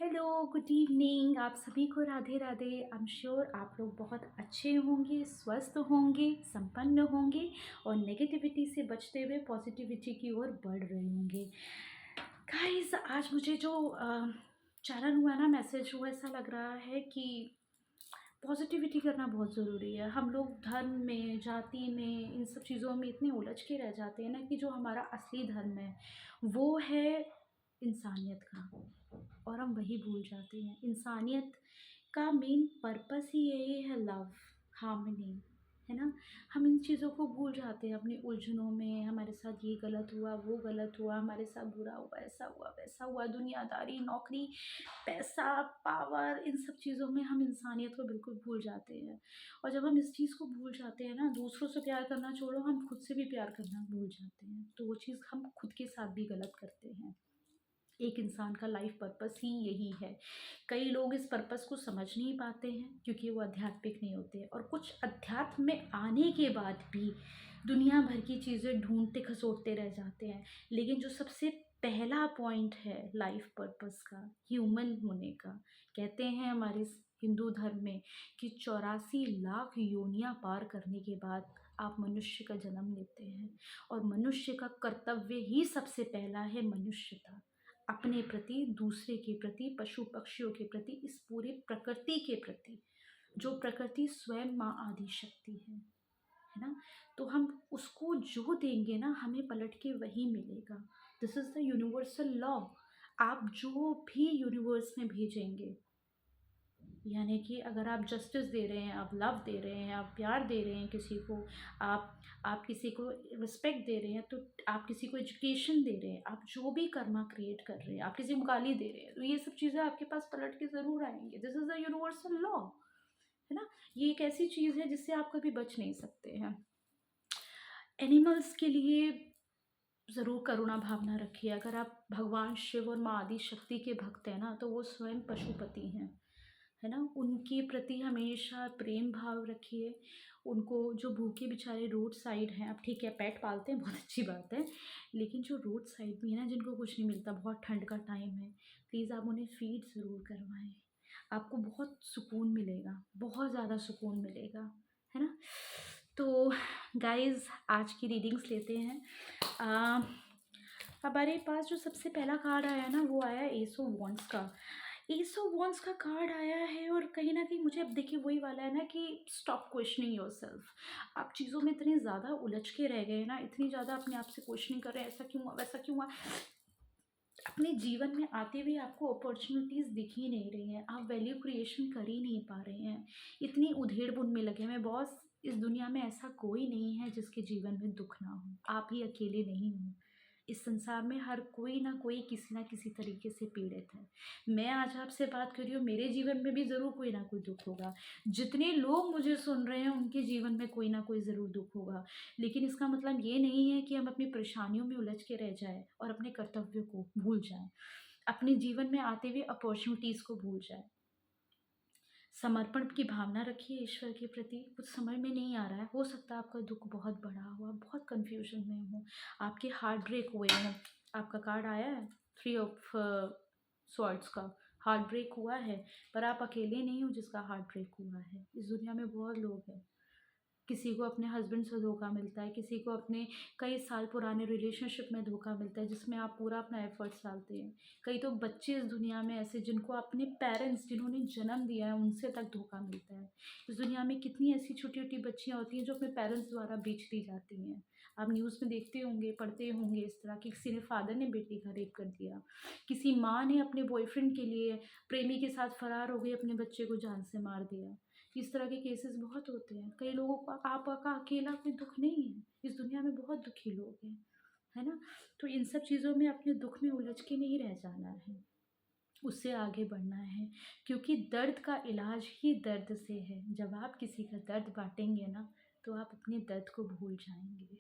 Hello, good evening. आप सभी को Radhe Radhe. I am sure आप लोग बहुत अच्छे होंगे, स्वस्थ होंगे, संपन्न होंगे और नेगेटिविटी से बचते हुए पॉजिटिविटी की ओर बढ़ रहे होंगे। गाइस, आज मुझे जो चैनल हुआ ना, मैसेज हुआ, ऐसा लग रहा है कि पॉजिटिविटी करना बहुत ज़रूरी है। हम लोग धर्म में, जाति में, इन सब चीज़ों में इतने उलझ के रह जाते हैं ना कि जो हमारा असली धर्म है वो है इंसानियत का, और हम वही भूल जाते हैं। इंसानियत का मेन पर्पस ही यही है, लव, हार्मनी, है ना। हम इन चीज़ों को भूल जाते हैं अपनी उलझनों में। हमारे साथ ये गलत हुआ, वो गलत हुआ, हमारे साथ बुरा हुआ, ऐसा हुआ, वैसा हुआ, दुनियादारी, नौकरी, पैसा, पावर, इन सब चीज़ों में हम इंसानियत को बिल्कुल भूल जाते हैं। और जब हम इस चीज़ को भूल जाते हैं ना, दूसरों से प्यार करना छोड़ो, हम खुद से भी प्यार करना भूल जाते हैं। तो वो चीज़ हम खुद के साथ भी गलत करते हैं। एक इंसान का लाइफ पर्पस ही यही है। कई लोग इस पर्पस को समझ नहीं पाते हैं क्योंकि वो आध्यात्मिक नहीं होते, और कुछ अध्यात्म में आने के बाद भी दुनिया भर की चीज़ें ढूंढते खसोटते रह जाते हैं। लेकिन जो सबसे पहला पॉइंट है लाइफ पर्पस का, ह्यूमन होने का, कहते हैं हमारे हिंदू धर्म में कि 84 लाख योनियां पार करने के बाद आप मनुष्य का जन्म लेते हैं। और मनुष्य का कर्तव्य ही सबसे पहला है मनुष्यता, अपने प्रति, दूसरे के प्रति, पशु पक्षियों के प्रति, इस पूरे प्रकृति के प्रति, जो प्रकृति स्वयं माँ आदि शक्ति है ना। तो हम उसको जो देंगे ना, हमें पलट के वही मिलेगा। This is the universal law. आप जो भी यूनिवर्स में भेजेंगे, यानी कि अगर आप जस्टिस दे रहे हैं, आप लव दे रहे हैं, आप प्यार दे रहे हैं किसी को, आप किसी को रिस्पेक्ट दे रहे हैं, तो आप किसी को एजुकेशन दे रहे हैं, आप जो भी कर्मा क्रिएट कर रहे हैं, आप किसी को गाली दे रहे हैं, तो ये सब चीज़ें आपके पास पलट के ज़रूर आएंगे। This is the universal law, है ना। ये एक ऐसी चीज़ है जिससे आप कभी बच नहीं सकते हैं। एनिमल्स के लिए ज़रूर करुणा भावना रखिए। अगर आप भगवान शिव और माँ आदि शक्ति के भक्त हैं ना, तो वो स्वयं पशुपति हैं, है ना। उनके प्रति हमेशा प्रेम भाव रखिए। उनको, जो भूखे बेचारे रोड साइड हैं, अब ठीक है पेट पालते हैं, बहुत अच्छी बात है, लेकिन जो रोड साइड भी है ना, जिनको कुछ नहीं मिलता, बहुत ठंड का टाइम है, प्लीज़ आप उन्हें फीड ज़रूर करवाएं। आपको बहुत सुकून मिलेगा, बहुत ज़्यादा सुकून मिलेगा, है ना। तो गाइस, आज की रीडिंग्स लेते हैं। आ, हमारे पास जो सबसे पहला कार्ड आया है ना, वो आया एस ऑफ वॉन्ड्स का। एस ऑफ वॉन्ड्स का कार्ड आया है, और कहीं ना कहीं मुझे अब देखिए वही वाला है ना कि स्टॉप क्वेश्चनिंग योरसेल्फ। आप चीज़ों में इतने ज़्यादा उलझ के रह गए ना, इतनी ज़्यादा अपने आप से क्वेश्चनिंग कर रहे हैं, ऐसा क्यों हुआ, वैसा क्यों हुआ। अपने जीवन में आते हुए आपको अपॉर्चुनिटीज़ दिख ही नहीं रही हैं, आप वैल्यू क्रिएशन कर ही नहीं पा रहे हैं, इतनी उधेड़ बुन में लगे हैं। बॉस, इस दुनिया में ऐसा कोई नहीं है जिसके जीवन में दुख ना हो, आप ही अकेले नहीं हो। इस संसार में हर कोई ना कोई किसी ना किसी तरीके से पीड़ित है। मैं आज आपसे बात कर रही हूँ, मेरे जीवन में भी ज़रूर कोई ना कोई दुख होगा। जितने लोग मुझे सुन रहे हैं उनके जीवन में कोई ना कोई ज़रूर दुख होगा। लेकिन इसका मतलब ये नहीं है कि हम अपनी परेशानियों में उलझ के रह जाएं और अपने कर्तव्य को भूल जाएं, अपने जीवन में आते हुए अपॉर्चुनिटीज़ को भूल जाएं। समर्पण की भावना रखिए ईश्वर के प्रति। कुछ समझ में नहीं आ रहा है, हो सकता है आपका दुख बहुत बड़ा हुआ, बहुत कन्फ्यूजन में हो, आपके हार्ट ब्रेक हुए हों। आपका कार्ड आया है 3 ऑफ स्वॉर्ड्स का। हार्ट ब्रेक हुआ है, पर आप अकेले नहीं हो जिसका हार्ट ब्रेक हुआ है। इस दुनिया में बहुत लोग हैं। किसी को अपने हस्बैंड से धोखा मिलता है, किसी को अपने कई साल पुराने रिलेशनशिप में धोखा मिलता है जिसमें आप पूरा अपना एफर्ट्स डालते हैं। कई तो बच्चे इस दुनिया में ऐसे जिनको अपने पेरेंट्स, जिन्होंने जन्म दिया है, उनसे तक धोखा मिलता है। इस दुनिया में कितनी ऐसी छोटी छोटी बच्चियाँ होती हैं जो अपने पेरेंट्स द्वारा बेच दी जाती हैं। आप न्यूज़ में देखते होंगे, पढ़ते होंगे इस तरह कि किसी ने फादर ने बेटी का रेप कर दिया, किसी माँ ने अपने बॉयफ्रेंड के लिए प्रेमी के साथ फरार हो गई, अपने बच्चे को जान से मार दिया। इस तरह के केसेस बहुत होते हैं। कई लोगों का आपका अकेला कोई दुख नहीं है, इस दुनिया में बहुत दुखी लोग हैं, है ना। तो इन सब चीज़ों में अपने दुख में उलझ के नहीं रह जाना है, उससे आगे बढ़ना है, क्योंकि दर्द का इलाज ही दर्द से है। जब आप किसी का दर्द बांटेंगे ना, तो आप अपने दर्द को भूल जाएंगे।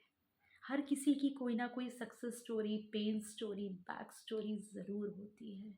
हर किसी की कोई ना कोई success story, pain story, back story ज़रूर होती है।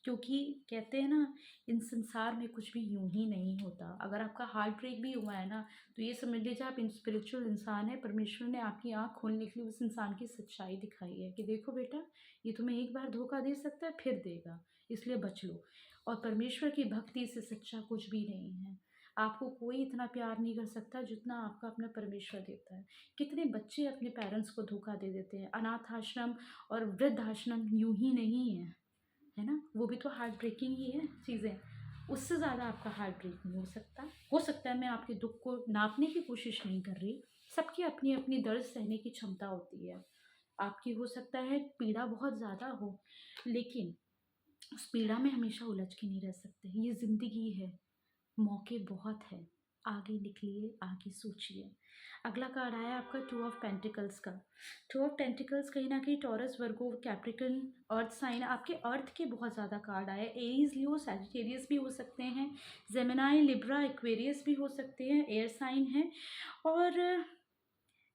क्योंकि कहते हैं ना, इन संसार में कुछ भी यूं ही नहीं होता। अगर आपका हार्ट ब्रेक भी हुआ है ना, तो ये समझ लीजिए आप स्पिरिचुअल इंसान है, परमेश्वर ने आपकी आंख खोलने के लिए उस इंसान की सच्चाई दिखाई है कि देखो बेटा, ये तुम्हें एक बार धोखा दे सकता है, फिर देगा, इसलिए बच लो। और परमेश्वर की भक्ति से सच्चा कुछ भी नहीं है। आपको कोई इतना प्यार नहीं कर सकता जितना आपका अपना परमेश्वर देता है। कितने बच्चे अपने पेरेंट्स को धोखा दे देते हैं। अनाथ आश्रम और वृद्ध आश्रम यूं ही नहीं है ना, वो भी तो हार्ट ब्रेकिंग ही है चीज़ें। उससे ज़्यादा आपका हार्ट ब्रेक नहीं हो सकता। हो सकता है, मैं आपके दुख को नापने की कोशिश नहीं कर रही, सबकी अपनी अपनी दर्द सहने की क्षमता होती है। आपकी हो सकता है पीड़ा बहुत ज़्यादा हो, लेकिन उस पीड़ा में हमेशा उलझ के नहीं रह सकते। ये ज़िंदगी है, मौके बहुत हैं, आगे निकलिए, आगे सोचिए। अगला कार्ड आया आपका टू ऑफ पेंटिकल्स का। टू ऑफ पेंटिकल्स कहीं न कहीं टॉरस, वर्गो, कैप्रिकन, अर्थ साइन, आपके अर्थ के बहुत ज़्यादा कार्ड आए। एरीज़, लियो, सैजिटेरियस भी हो सकते हैं, जेमिनी, लिब्रा, एक्वेरियस भी हो सकते हैं, एयर साइन है। और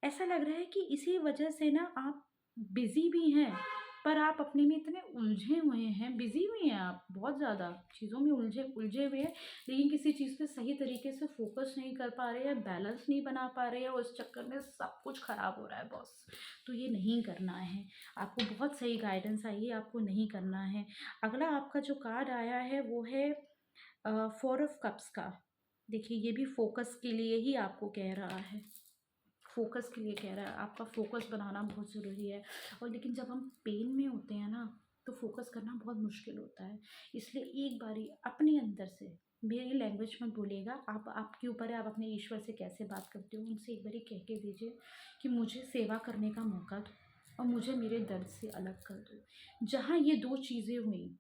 ऐसा लग रहा है कि इसी वजह से ना आप बिज़ी भी हैं, पर आप अपने में इतने उलझे हुए हैं, बिज़ी भी हैं आप, बहुत ज़्यादा चीज़ों में उलझे उलझे हुए हैं, लेकिन किसी चीज़ पे सही तरीके से फ़ोकस नहीं कर पा रहे हैं, बैलेंस नहीं बना पा रहे हैं, और इस चक्कर में सब कुछ ख़राब हो रहा है बॉस। तो ये नहीं करना है, आपको बहुत सही गाइडेंस आई है, आपको नहीं करना है। अगला आपका जो कार्ड आया है वो है फोर ऑफ कप्स का। देखिए, ये भी फ़ोकस के लिए ही आपको कह रहा है, फ़ोकस के लिए कह रहा है, आपका फ़ोकस बनाना बहुत ज़रूरी है। और लेकिन जब हम पेन में होते हैं ना, तो फ़ोकस करना बहुत मुश्किल होता है। इसलिए एक बारी अपने अंदर से, मेरी लैंग्वेज मत बोलिएगा, आप आपके ऊपर है, आप अपने ईश्वर से कैसे बात करते हो, उनसे एक बारी कह के दीजिए कि मुझे सेवा करने का मौका दो और मुझे मेरे दर्द से अलग कर दो। जहाँ ये 2 चीज़ें हुई,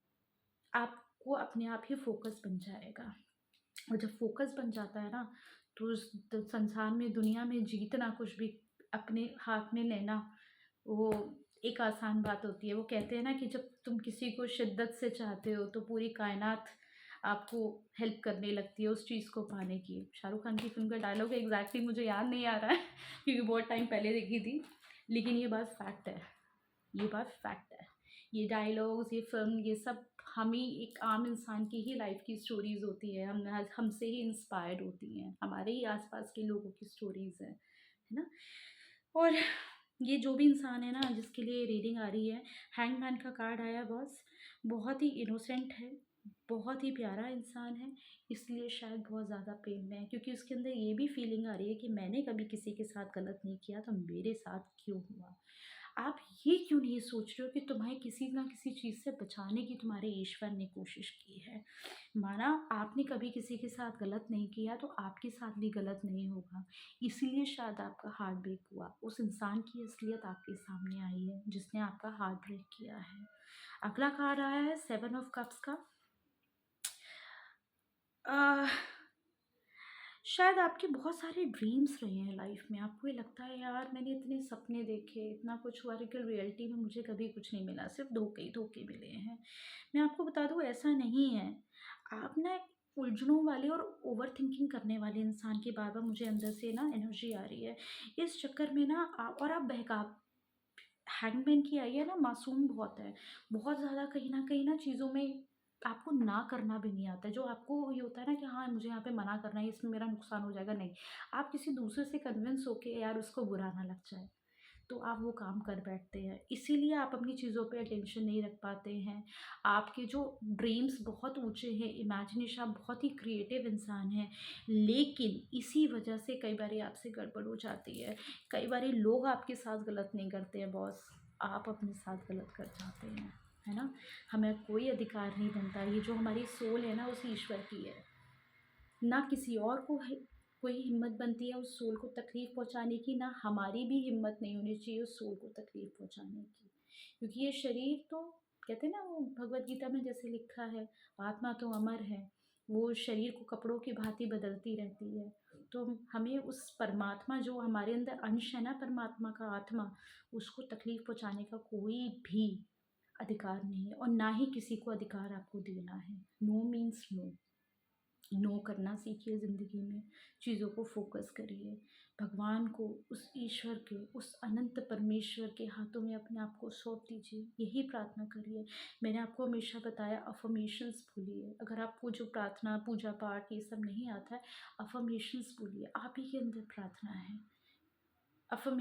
आपको अपने आप ही फ़ोकस बन जाएगा। और जब फोकस बन जाता है ना, तो उस संसार में, दुनिया में जीतना, कुछ भी अपने हाथ में लेना, वो एक आसान बात होती है। वो कहते हैं ना कि जब तुम किसी को शिद्दत से चाहते हो तो पूरी कायनात आपको हेल्प करने लगती है उस चीज़ को पाने की। शाहरुख खान की फिल्म का डायलॉग है, एग्जैक्टली मुझे याद नहीं आ रहा है क्योंकि बहुत टाइम पहले देखी थी, लेकिन ये बात फैक्ट है, ये बात फैक्ट है। ये डायलॉग्स, ये फ़िल्म, ये सब हम ही, एक आम इंसान की ही लाइफ की स्टोरीज़ होती है, हम हमसे ही इंस्पायर्ड होती हैं, हमारे ही आसपास के लोगों की स्टोरीज़ हैं, है ना? और ये जो भी इंसान है ना जिसके लिए रीडिंग आ रही है, हैंगमैन का कार्ड आया बॉस। बहुत ही इनोसेंट है, बहुत ही प्यारा इंसान है, इसलिए शायद बहुत ज़्यादा पेन में है, क्योंकि उसके अंदर ये भी फीलिंग आ रही है कि मैंने कभी किसी के साथ गलत नहीं किया, तो मेरे साथ क्यों हुआ। आप ये क्यों नहीं सोच रहे हो कि तुम्हें किसी ना किसी चीज़ से बचाने की तुम्हारे ईश्वर ने कोशिश की है। माना आपने कभी किसी के साथ गलत नहीं किया, तो आपके साथ भी गलत नहीं होगा। इसीलिए शायद आपका हार्ट ब्रेक हुआ। उस इंसान की असलियत आपके सामने आई है जिसने आपका हार्ट ब्रेक किया है। अगला कार्ड आया है 7 ऑफ कप्स का। अ, शायद आपके बहुत सारे ड्रीम्स रहे हैं लाइफ में। आपको ये लगता है यार मैंने इतने सपने देखे, इतना कुछ हुआ, लेकिन रियलिटी में मुझे कभी कुछ नहीं मिला, सिर्फ धोखे ही धोखे मिले हैं। मैं आपको बता दूँ, ऐसा नहीं है। आप ना एक उलझनों वाले और ओवर थिंकिंग करने वाले इंसान की बार बार मुझे अंदर से ना एनर्जी आ रही है। इस चक्कर में ना आप, और आप बहकाव, हैंगमैन की आई है ना, मासूम बहुत है, बहुत ज़्यादा कहीं ना चीज़ों में आपको ना करना भी नहीं आता है। जो आपको ये होता है ना कि हाँ मुझे यहाँ पे मना करना है, इसमें मेरा नुकसान हो जाएगा, नहीं, आप किसी दूसरे से कन्विंस होके यार उसको बुरा ना लग जाए, तो आप वो काम कर बैठते हैं। इसीलिए आप अपनी चीज़ों पे अटेंशन नहीं रख पाते हैं। आपके जो ड्रीम्स बहुत ऊंचे हैं, इमेजिनेशन, आप बहुत ही क्रिएटिव इंसान हैं, लेकिन इसी वजह से कई बार आपसे गड़बड़ हो जाती है। कई बार लोग आपके साथ गलत नहीं करते हैं बॉस, आप अपने साथ गलत कर जाते हैं, है ना? हमें कोई अधिकार नहीं बनता। ये जो हमारी सोल है ना, उस ईश्वर की है, ना किसी और को कोई हिम्मत बनती है उस सोल को तकलीफ़ पहुँचाने की, ना हमारी भी हिम्मत नहीं होनी चाहिए उस सोल को तकलीफ़ पहुँचाने की। क्योंकि ये शरीर तो, कहते हैं ना, वो भगवद गीता में जैसे लिखा है, आत्मा तो अमर है, वो शरीर को कपड़ों की भांति बदलती रहती है। तो हमें उस परमात्मा, जो हमारे अंदर अंश है ना परमात्मा का, आत्मा, उसको तकलीफ़ पहुँचाने का कोई भी अधिकार नहीं है, और ना ही किसी को अधिकार आपको देना है। No means no. नो करना सीखिए ज़िंदगी में, चीज़ों को फ़ोकस करिए। भगवान को, उस ईश्वर के, उस अनंत परमेश्वर के हाथों में अपने आप को सौंप दीजिए, यही प्रार्थना करिए। मैंने आपको हमेशा बताया अफ़र्मेशंस बोलिए, अगर आपको जो प्रार्थना, पूजा-पाठ ये सब नहीं आता है, अफ़र्मेशंस बोलिए, आप ही के अंदर प्रार्थना है। अफ़र्मे